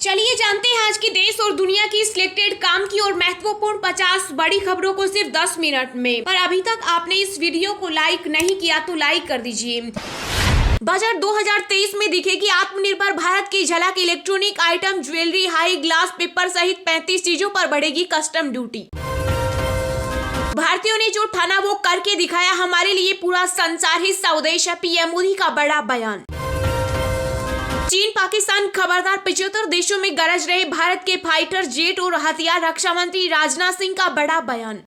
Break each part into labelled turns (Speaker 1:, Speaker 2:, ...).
Speaker 1: चलिए जानते हैं आज की देश और दुनिया की सिलेक्टेड काम की और महत्वपूर्ण 50 बड़ी खबरों को सिर्फ 10 मिनट में। पर अभी तक आपने इस वीडियो को लाइक नहीं किया तो लाइक कर दीजिए। बजट 2023 में दिखेगी आत्मनिर्भर भारत की झलक। Electronic item, jewellery, high glass paper सहित 35 चीजों पर बढ़ेगी कस्टम ड्यूटी। भारतीयों ने जो ठाना वो करके दिखाया, हमारे लिए पूरा संसार ही स्वदेश है, पीएम मोदी का बड़ा बयान। चीन पाकिस्तान खबरदार, 75 देशों में गरज रहे भारत के फाइटर जेट और हथियार। रक्षा मंत्री राजनाथ सिंह का बड़ा बयान।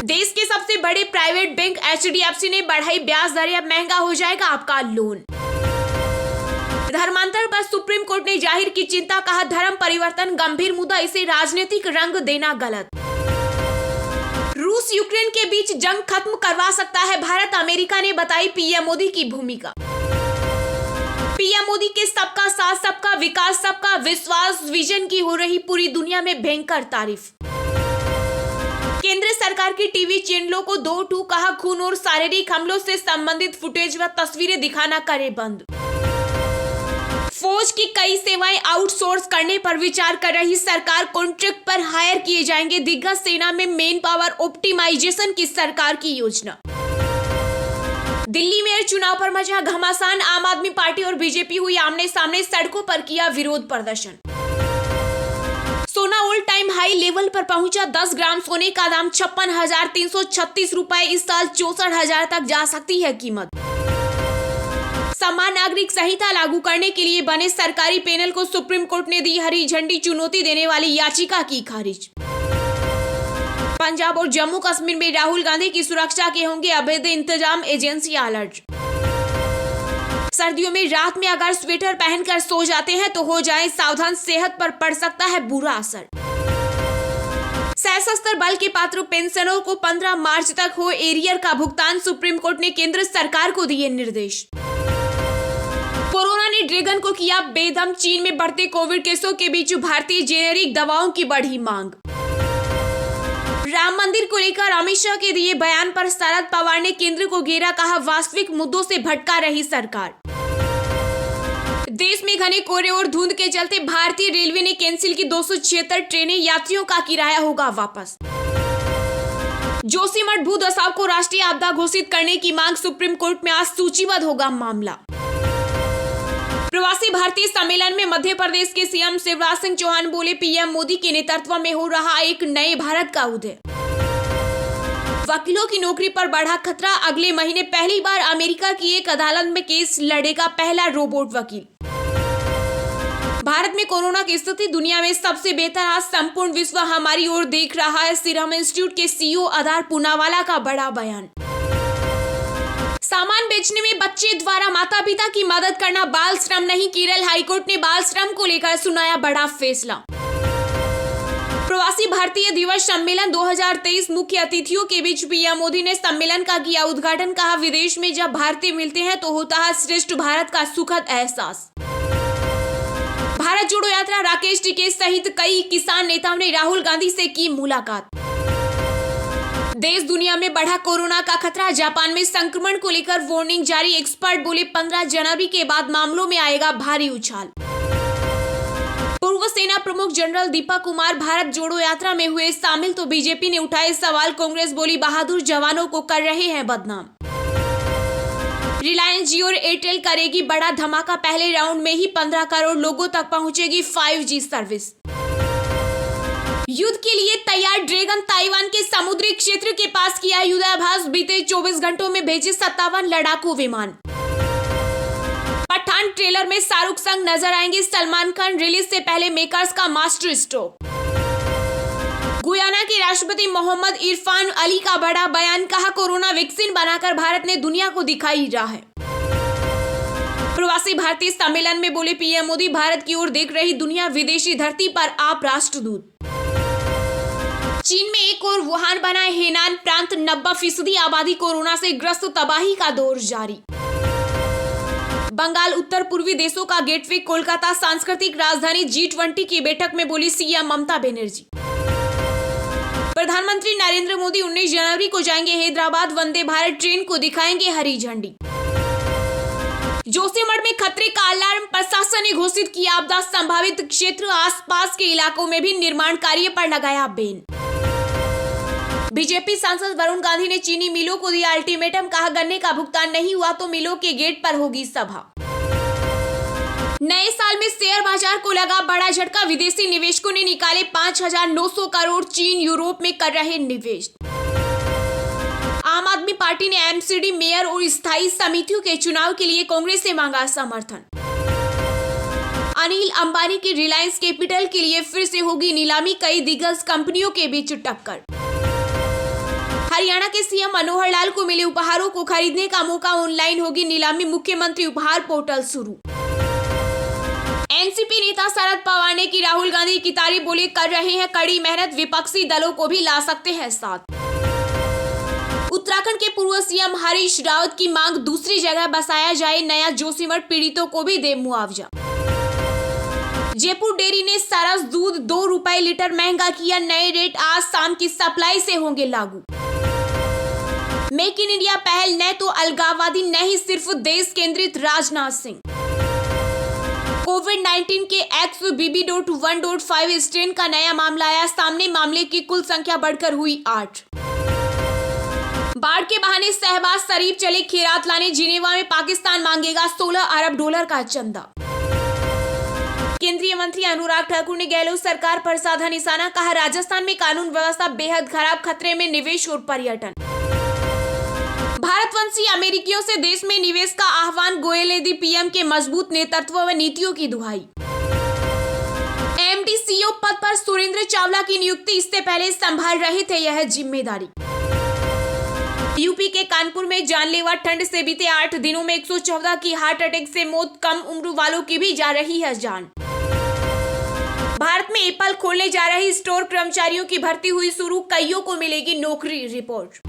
Speaker 1: देश के सबसे बड़े प्राइवेट बैंक एचडीएफसी ने बढ़ाई ब्याज दरें, अब महंगा हो जाएगा आपका लोन। धर्मांतर पर सुप्रीम कोर्ट ने जाहिर की चिंता, कहा धर्म परिवर्तन गंभीर मुद्दा, इसे राजनीतिक रंग देना गलत। रूस यूक्रेन के बीच जंग खत्म करवा सकता है भारत, अमेरिका ने बताई पीएम मोदी की भूमिका। पीएम मोदी के सबका साथ सबका विकास सबका विश्वास विजन की हो रही पूरी दुनिया में भयंकर तारीफ। केंद्र सरकार की टीवी चैनलों को 2 कहा खून और शारीरिक हमलों से संबंधित फुटेज व तस्वीरें दिखाना करे बंद। फौज की कई सेवाएं आउटसोर्स करने पर विचार कर रही सरकार, कॉन्ट्रैक्ट पर हायर किए जाएंगे दिग्गज। सेना में मेन पावर ऑप्टिमाइजेशन की सरकार की योजना। दिल्ली मेयर चुनाव पर मचा घमासान, आम आदमी पार्टी और बीजेपी हुई आमने सामने, सड़कों पर किया विरोध प्रदर्शन। सोना ऑल टाइम हाई लेवल पर पहुंचा, 10 ग्राम सोने का दाम 56,336 रुपए, इस साल 64,000 तक जा सकती है कीमत। समान नागरिक संहिता लागू करने के लिए बने सरकारी पैनल को सुप्रीम कोर्ट ने दी हरी झंडी, चुनौती देने वाली याचिका की खारिज। पंजाब और जम्मू कश्मीर में राहुल गांधी की सुरक्षा के होंगे अवैध इंतजाम, एजेंसी अलर्ट। सर्दियों में रात में अगर स्वेटर पहनकर सो जाते हैं तो हो जाए सावधान, सेहत पर पड़ सकता है बुरा असर। सशस्त्र बल के पात्र पेंशनरों को 15 मार्च तक हो एरियर का भुगतान, सुप्रीम कोर्ट ने केंद्र सरकार को दिए निर्देश। कोरोना ने ड्रैगन को किया बेदम, चीन में बढ़ते कोविड केसों के बीच भारतीय जेनेरिक दवाओं की बढ़ी मांग। राम मंदिर को लेकर अमित शाह के दिए बयान पर शरद पवार ने केंद्र को घेरा, कहा वास्तविक मुद्दों से भटका रही सरकार। देश में घने कोहरे और धुंध के चलते भारतीय रेलवे ने कैंसिल की 276 ट्रेनें, यात्रियों का किराया होगा वापस। जोशीमठ भू दसाव को राष्ट्रीय आपदा घोषित करने की मांग, सुप्रीम कोर्ट में आज सूचीबद्ध होगा मामला। प्रवासी भारतीय सम्मेलन में मध्य प्रदेश के सीएम शिवराज सिंह चौहान बोले, पीएम मोदी के नेतृत्व में हो रहा एक नए भारत का उदय। वकीलों की नौकरी पर बढ़ा खतरा, अगले महीने पहली बार अमेरिका की एक अदालत में केस लड़ेगा पहला रोबोट वकील। भारत में कोरोना की स्थिति दुनिया में सबसे बेहतर, आज संपूर्ण विश्व हमारी ओर देख रहा है, सीरम इंस्टीट्यूट के सीईओ आधार पूनावाला का बड़ा बयान। सामान बेचने में बच्चे द्वारा माता पिता की मदद करना बाल श्रम नहीं, केरल हाईकोर्ट ने बाल श्रम को लेकर सुनाया बड़ा फैसला। प्रवासी भारतीय दिवस सम्मेलन 2023, मुख्य अतिथियों के बीच पीएम मोदी ने सम्मेलन का किया उद्घाटन, कहा विदेश में जब भारतीय मिलते हैं तो होता है श्रेष्ठ भारत का सुखद एहसास। भारत जोड़ो यात्रा, राकेश टिकैत सहित कई किसान नेताओं ने राहुल गांधी से की मुलाकात। देश दुनिया में बढ़ा कोरोना का खतरा, जापान में संक्रमण को लेकर वार्निंग जारी, एक्सपर्ट बोले 15 जनवरी के बाद मामलों में आएगा भारी उछाल। पूर्व सेना प्रमुख जनरल दीपक कुमार भारत जोड़ो यात्रा में हुए शामिल, तो बीजेपी ने उठाए सवाल, कांग्रेस बोली बहादुर जवानों को कर रहे हैं बदनाम। रिलायंस जियो और एयरटेल करेगी बड़ा धमाका, पहले राउंड में ही 15 करोड़ लोगों तक पहुंचेगी 5G सर्विस। युद्ध के लिए तैयार ड्रैगन, ताइवान के समुद्री क्षेत्र के पास किया युद्धाभ्यास, बीते 24 घंटों में भेजे 57 लड़ाकू विमान। पठान ट्रेलर में शाहरुख संग नजर आएंगे सलमान खान, रिलीज से पहले मेकर्स का मास्टर स्ट्रोक। गुयाना के राष्ट्रपति मोहम्मद इरफान अली का बड़ा बयान, कहा कोरोना वैक्सीन बनाकर भारत ने दुनिया को दिखाई राह है। प्रवासी भारतीय सम्मेलन में बोले पीएम मोदी, भारत की ओर देख रही दुनिया, विदेशी धरती पर आप राष्ट्रदूत। चीन में एक और वुहान बना हेनान प्रांत, 90% आबादी कोरोना से ग्रस्त, तबाही का दौर जारी। बंगाल उत्तर पूर्वी देशों का गेटवे कोलकाता, सांस्कृतिक राजधानी, G20 की बैठक में बोली सीएम ममता बनर्जी। प्रधानमंत्री नरेंद्र मोदी 19 जनवरी को जाएंगे हैदराबाद, वंदे भारत ट्रेन को दिखाएंगे हरी झंडी। जोशीमठ में खतरे का अलार्म, प्रशासन ने घोषित किया आपदा संभावित क्षेत्र, आसपास के इलाकों में भी निर्माण कार्य पर लगाया बैन। बीजेपी सांसद वरुण गांधी ने चीनी मिलों को दिया अल्टीमेटम, कहा गन्ने का भुगतान नहीं हुआ तो मिलों के गेट पर होगी सभा। नए साल में शेयर बाजार को लगा बड़ा झटका, विदेशी निवेशकों ने निकाले 5,900 करोड़, चीन यूरोप में कर रहे निवेश। आम आदमी पार्टी ने एमसीडी मेयर और स्थायी समितियों के चुनाव के लिए कांग्रेस से मांगा समर्थन। अनिल अंबानी की रिलायंस कैपिटल के लिए फिर से होगी नीलामी, कई दिग्गज कंपनियों के बीच टक्कर। हरियाणा के सीएम मनोहर लाल को मिले उपहारों को खरीदने का मौका, ऑनलाइन होगी नीलामी, मुख्यमंत्री उपहार पोर्टल शुरू। एनसीपी नेता शरद पवार ने की राहुल गांधी की तारीफ, बोले कर रहे हैं कड़ी मेहनत, विपक्षी दलों को भी ला सकते हैं साथ। उत्तराखंड के पूर्व सीएम हरीश रावत की मांग, दूसरी जगह बसाया जाए नया जोशीमठ, पीड़ितों को भी दे मुआवजा। जयपुर डेयरी ने सरस दूध 2 रुपए लीटर महंगा किया, नए रेट आज शाम की सप्लाई से होंगे लागू। मेक इन इंडिया पहल न तो अलगाववादी नहीं सिर्फ देश केंद्रित, राजनाथ सिंह। कोविड-19 के XBB.1.5 स्ट्रेन का नया मामला आया सामने, मामले की कुल संख्या बढ़कर हुई 8। बाढ़ के बहाने शहबाज शरीफ चले खैरात लाने, जिनेवा में पाकिस्तान मांगेगा $16 अरब का चंदा। केंद्रीय मंत्री अनुराग ठाकुर ने गहलोत सरकार पर साधा निशाना, कहा राजस्थान में कानून व्यवस्था बेहद खराब, खतरे में निवेश और पर्यटन। भारतवंशी अमेरिकियों से देश में निवेश का आह्वान, गोयल ने दी पीएम के मजबूत नेतृत्व व नीतियों की दुहाई। एमडी सीईओ पद पर सुरेंद्र चावला की नियुक्ति, इससे पहले संभाल रहे थे यह जिम्मेदारी। यूपी के कानपुर में जानलेवा ठंड से बीते 8 दिनों में 114 की हार्ट अटैक से मौत, कम उम्र वालों की भी जा रही है जान। भारत में एप्पल खोलने जा रही स्टोर कर्मचारियों की भर्ती हुई शुरू, कईयों को मिलेगी नौकरी, रिपोर्ट।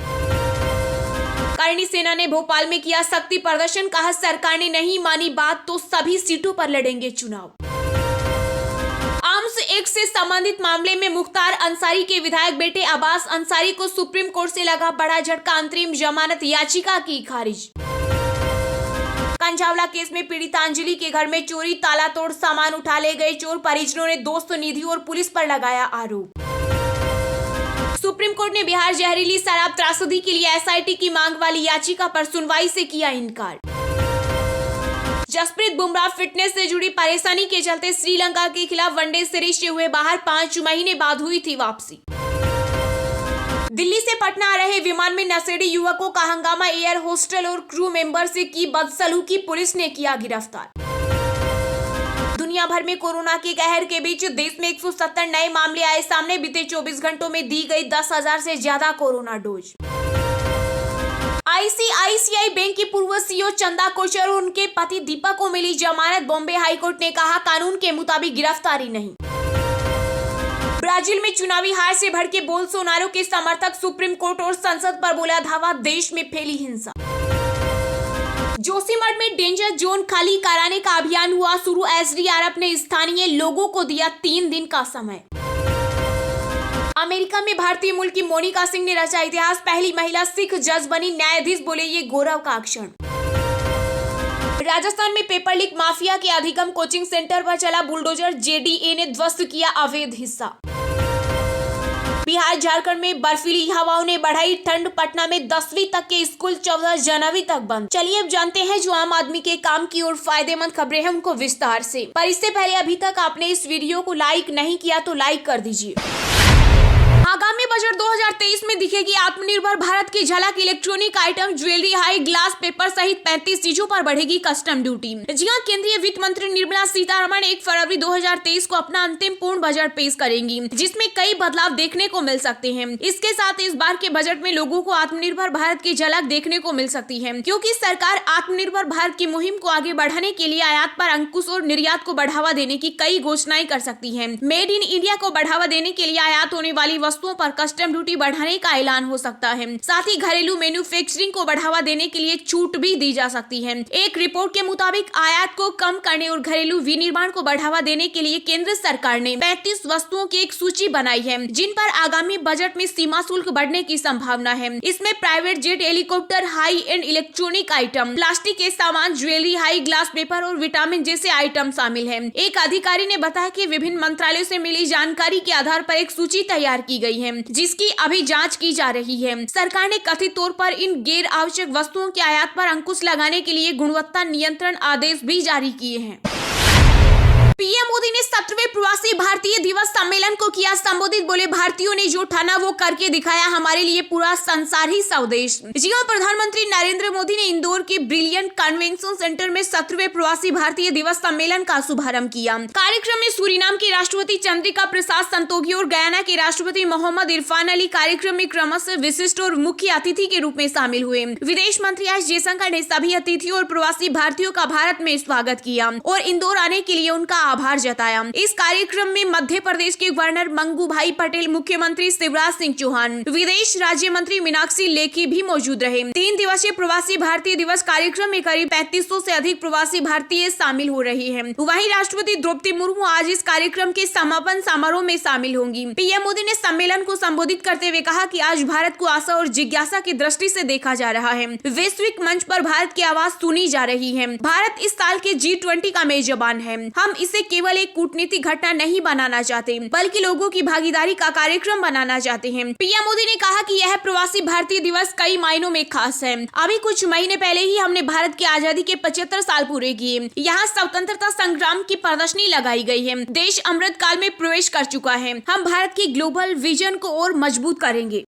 Speaker 1: करणी सेना ने भोपाल में किया शक्ति प्रदर्शन, कहा सरकार ने नहीं मानी बात तो सभी सीटों पर लड़ेंगे चुनाव। आर्म्स एक्ट से संबंधित मामले में मुख्तार अंसारी के विधायक बेटे अब्बास अंसारी को सुप्रीम कोर्ट से लगा बड़ा झटका, अंतरिम जमानत याचिका की खारिज। कंझावला केस में पीड़िता अंजलि के घर में चोरी, ताला तोड़ सामान उठा ले गए चोर, परिजनों ने दोस्त निधि और पुलिस पर लगाया आरोप। सुप्रीम कोर्ट ने बिहार जहरीली शराब त्रासदी के लिए एसआईटी की मांग वाली याचिका पर सुनवाई से किया इनकार। जसप्रीत बुमराह फिटनेस से जुड़ी परेशानी के चलते श्रीलंका के खिलाफ वनडे सीरीज से हुए बाहर, 5 महीने बाद हुई थी वापसी। दिल्ली से पटना आ रहे विमान में नशेड़ी युवकों का हंगामा, एयर होस्टल और क्रू मेंबर से की बदसलूकी, पुलिस ने किया गिरफ्तार। दुनिया भर में कोरोना के कहर के बीच देश में 170 नए मामले आए सामने, बीते 24 घंटों में दी गई 10,000 से ज्यादा कोरोना डोज। आईसीआईसीआई बैंक की पूर्व सीईओ चंदा कोचर और उनके पति दीपक को मिली जमानत, बॉम्बे हाईकोर्ट ने कहा कानून के मुताबिक गिरफ्तारी नहीं। ब्राजील में चुनावी हार से भड़के बोल्सोनारो के समर्थक, सुप्रीम कोर्ट और संसद पर बोला धावा, देश में फैली हिंसा। जोशीमठ में डेंजर जोन खाली कराने का अभियान हुआ शुरू, एसडीआरएफ ने स्थानीय लोगों को दिया 3 दिन का समय। अमेरिका में भारतीय मूल की मोनिका सिंह ने रचा इतिहास, पहली महिला सिख जज बनी, न्यायाधीश बोले ये गौरव का क्षण। राजस्थान में पेपर लीक माफिया के अधिगम कोचिंग सेंटर पर चला बुलडोजर, जेडीए ने ध्वस्त किया अवैध हिस्सा। बिहार झारखंड में बर्फीली हवाओं ने बढ़ाई ठंड, पटना में 10वीं तक के स्कूल 14 जनवरी तक बंद। चलिए अब जानते हैं जो आम आदमी के काम की और फायदेमंद खबरें हैं उनको विस्तार से। पर इससे पहले अभी तक आपने इस वीडियो को लाइक नहीं किया तो लाइक कर दीजिए। आगामी बजट 2023 में दिखेगी आत्मनिर्भर भारत की झलक, electronic item, jewellery, high glass paper सहित 35 चीजों पर बढ़ेगी कस्टम ड्यूटी। जी हां, केंद्रीय वित्त मंत्री निर्मला सीतारमण 1 फरवरी 2023 को अपना अंतिम पूर्ण बजट पेश करेंगी, जिसमें कई बदलाव देखने को मिल सकते हैं। इसके साथ इस बार के बजट में लोगों को आत्मनिर्भर भारत की झलक देखने को मिल सकती है, क्योंकि सरकार आत्मनिर्भर भारत की मुहिम को आगे बढ़ाने के लिए आयात पर अंकुश और निर्यात को बढ़ावा देने की कई घोषणाएं कर सकती है। मेड इन इंडिया को बढ़ावा देने के लिए आयात होने वाली वस्तुओं पर कस्टम ड्यूटी बढ़ाने का ऐलान हो सकता है। साथ ही घरेलू मैन्युफैक्चरिंग को बढ़ावा देने के लिए छूट भी दी जा सकती है। एक रिपोर्ट के मुताबिक आयात को कम करने और घरेलू विनिर्माण को बढ़ावा देने के लिए केंद्र सरकार ने 35 वस्तुओं की एक सूची बनाई है, जिन पर आगामी बजट में सीमा शुल्क बढ़ने की संभावना है। इसमें private jet, helicopter, high and electronic item, plastic के सामान, ज्वेलरी, हाई ग्लास पेपर और विटामिन जैसे आइटम शामिल हैं। एक अधिकारी ने बताया कि विभिन्न मंत्रालयों से मिली जानकारी के आधार पर एक सूची तैयार की गई है, जिसकी अभी जांच की जा रही है। सरकार ने कथित तौर पर इन गैर आवश्यक वस्तुओं के आयात पर अंकुश लगाने के लिए गुणवत्ता नियंत्रण आदेश भी जारी किए हैं। पीएम मोदी ने 17वें प्रवासी भारतीय दिवस सम्मेलन को किया संबोधित। बोले, भारतीयों ने जो ठाना वो करके दिखाया, हमारे लिए पूरा संसार ही स्वदेश। जी हां, प्रधानमंत्री नरेंद्र मोदी ने इंदौर के ब्रिलियंट कन्वेंशन सेंटर में 17वें प्रवासी भारतीय दिवस सम्मेलन का शुभारंभ किया। कार्यक्रम में सूरीनाम की राष्ट्रपति चंद्रिका प्रसाद संतोखी और गयाना के राष्ट्रपति मोहम्मद इरफान अली कार्यक्रम में क्रमशः विशिष्ट और मुख्य अतिथि के रूप में शामिल हुए। विदेश मंत्री एस जयशंकर ने सभी अतिथियों और प्रवासी भारतीयों का भारत में स्वागत किया और इंदौर आने के लिए उनका आभार जताया। इस कार्यक्रम में मध्य प्रदेश के गवर्नर मंगू भाई पटेल, मुख्यमंत्री शिवराज सिंह चौहान, विदेश राज्य मंत्री मीनाक्षी लेखी भी मौजूद रहे। 3 दिवसीय प्रवासी भारतीय दिवस कार्यक्रम में करीब 3500 से अधिक प्रवासी भारतीय शामिल हो रहे हैं। वहीं राष्ट्रपति द्रौपदी मुर्मू आज इस कार्यक्रम के समापन समारोह में शामिल होंगी। पीएम मोदी ने सम्मेलन को संबोधित करते हुए कहा कि आज भारत को आशा और जिज्ञासा की दृष्टि से देखा जा रहा है। वैश्विक मंच पर भारत की आवाज सुनी जा रही है। भारत इस साल के G20 का मेजबान है। हम इसे केवल एक कूटनीतिक घटना नहीं बनाना चाहते, बल्कि लोगों की भागीदारी का कार्यक्रम बनाना चाहते हैं। पीएम मोदी ने कहा कि यह प्रवासी भारतीय दिवस कई मायनों में खास है। अभी कुछ महीने पहले ही हमने भारत की आजादी के 75 साल पूरे किए। यहाँ स्वतंत्रता संग्राम की प्रदर्शनी लगाई गई है। देश अमृत काल में प्रवेश कर चुका है। हम भारत की ग्लोबल विजन को और मजबूत करेंगे।